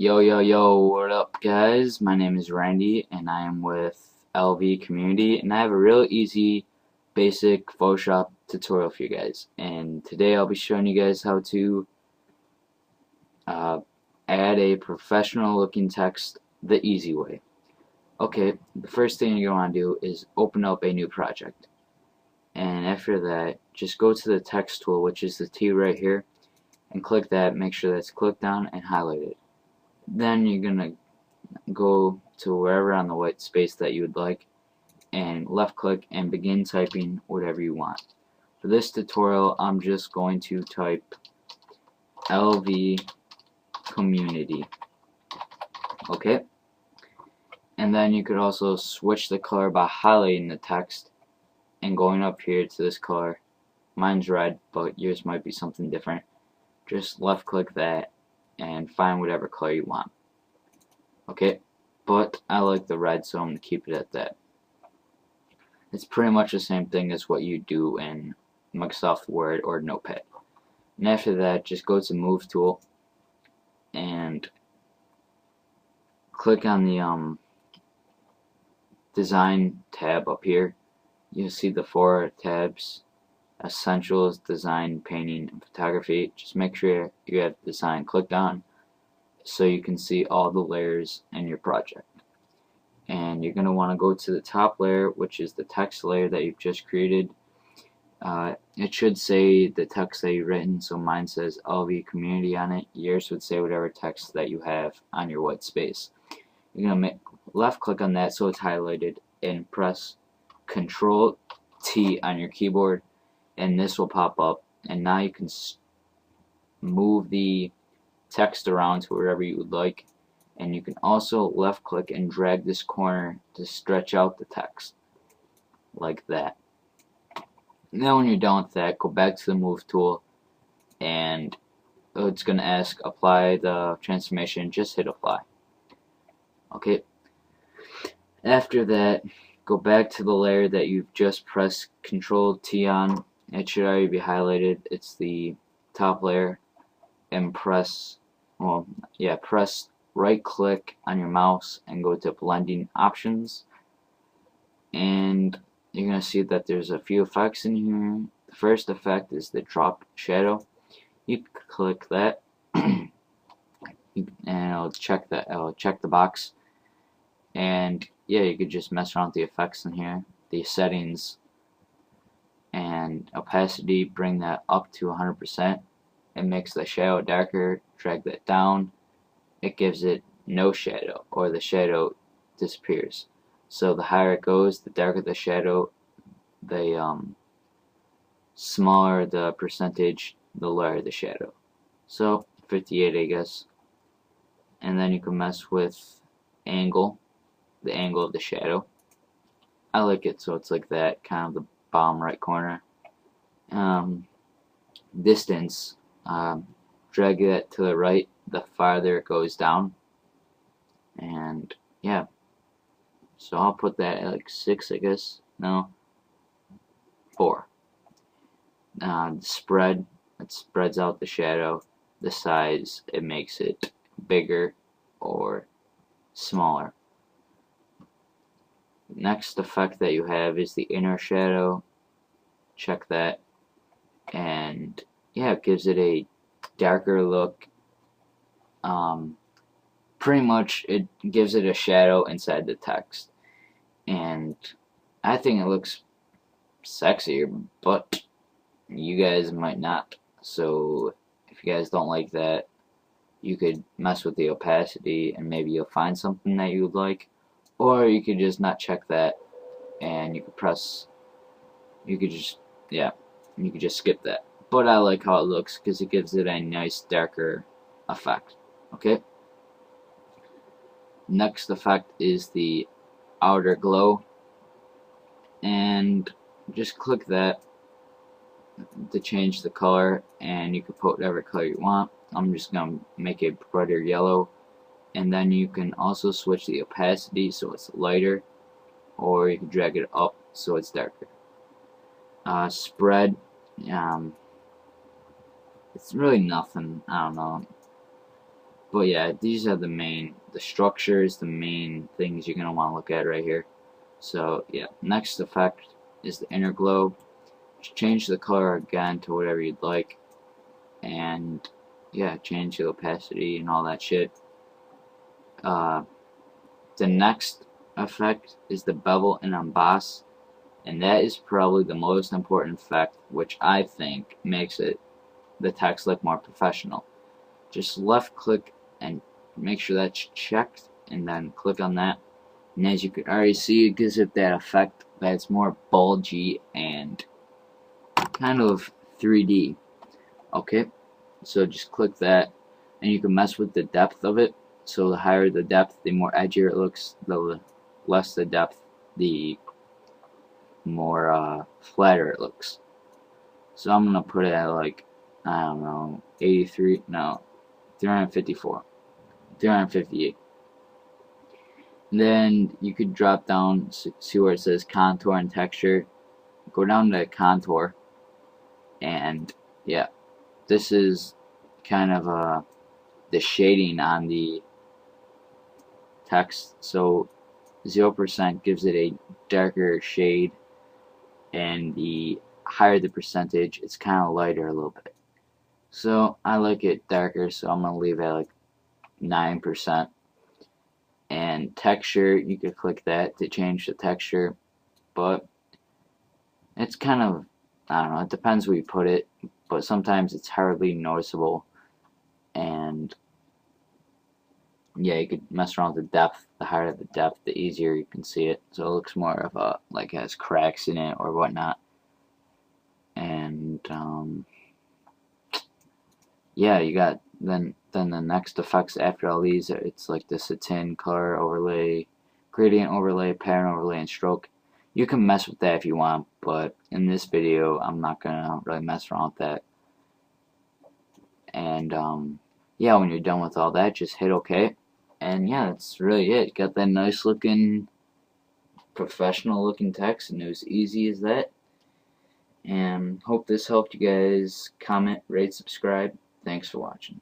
Yo, yo, yo, what up, guys? My name is Randy, and I am with LV Community, and I have a real easy, basic Photoshop tutorial for you guys. And today I'll be showing you guys how to uh, add a professional-looking text the easy way. Okay, the first thing you're going to want to do is open up a new project. And after that, just go to the text tool, which is the T right here, and click that, make sure that's clicked on, and highlight it. Then you're going to go to wherever on the white space that you would like and left click and begin typing whatever you want. For this tutorial, I'm just going to type LVCommunity. Okay, and then you could also switch the color by highlighting the text and going up here to this color. Mine's red, but yours might be something different. Just left click that and find whatever color you want. Okay, but I like the red, so I'm going to keep it at that. It's pretty much the same thing as what you do in Microsoft Word or Notepad. And after that, just go to Move tool and click on the Design tab up here. You'll see the 4 tabs: Essentials, Design, Painting, and Photography. Just make sure you have Design clicked on so you can see all the layers in your project. And you're going to want to go to the top layer, which is the text layer that you've just created. It should say the text that you've written, so mine says LV Community on it. Yours would say whatever text that you have on your white space. You're going to left click on that so it's highlighted and press Control T on your keyboard, and this will pop up, and now you can move the text around to wherever you would like, and you can also left click and drag this corner to stretch out the text like that. Now when you're done with that, go back to the Move tool, and it's going to ask apply the transformation. Just hit apply. Okay, after that, go back to the layer that you've just pressed Control T on. It should already be highlighted. It's the top layer, and press right click on your mouse and go to blending options, and you're going to see that there's a few effects in here. The first effect is the drop shadow. You click that and it'll check the box, and yeah, you could just mess around with the effects in here. The settings and opacity, bring that up to 100%. It makes the shadow darker. Drag that down, it gives it no shadow, or the shadow disappears. So the higher it goes, the darker the shadow, the smaller the percentage, the lower the shadow. So 58, I guess. And then you can mess with angle, the angle of the shadow. I like it so it's like that, kind of the bottom right corner. Distance, drag that to the right, the farther it goes down. And yeah, so I'll put that at like 6, I guess. No, 4. The spread, it spreads out the shadow. The size, it makes it bigger or smaller. Next effect that you have is the inner shadow. Check that, and yeah, it gives it a darker look. Pretty much it gives it a shadow inside the text, and I think it looks sexier, but you guys might not. So if you guys don't like that, you could mess with the opacity and maybe you'll find something that you would like, or you could just not check that and you could just skip that. But I like how it looks because it gives it a nice darker effect. Okay, next effect is the outer glow, and just click that to change the color, and you can put whatever color you want. I'm just going to make it brighter yellow, and then you can also switch the opacity so it's lighter, or you can drag it up so it's darker. Spread, it's really nothing, I don't know. But yeah, these are the structures, the main things you're going to want to look at right here. So yeah, next effect is the inner glow. Just change the color again to whatever you'd like, and yeah, change the opacity and all that shit. The next effect is the bevel and emboss, and that is probably the most important effect, which I think makes the text look more professional. Just left click and make sure that's checked, and then click on that, and as you can already see, it gives it that effect that's more bulgy and kind of 3D. Okay, so just click that, and you can mess with the depth of it. So the higher the depth, the more edgier it looks. The less the depth, the more flatter it looks. So I'm gonna put it at like, I don't know, 83, no, 354, 358. Then you could drop down, see where it says contour and texture. Go down to contour, and yeah, this is kind of the shading on the text. So 0% gives it a darker shade, and the higher the percentage, it's kind of lighter a little bit. So I like it darker, so I'm gonna leave it at like 9%. And texture, you could click that to change the texture, but it's kind of, I don't know, it depends where you put it, but sometimes it's hardly noticeable. And yeah, you could mess around with the depth. The higher the depth, the easier you can see it, so it looks more of a, like it has cracks in it or whatnot. And yeah, you got then the next effects after all these, it's like the satin, color overlay, gradient overlay, pattern overlay, and stroke. You can mess with that if you want, but in this video I'm not gonna really mess around with that. And yeah, when you're done with all that, just hit OK, and yeah, that's really it. Got that nice looking, professional looking text, and it was easy as that. And hope this helped you guys. Comment, rate, subscribe. Thanks for watching.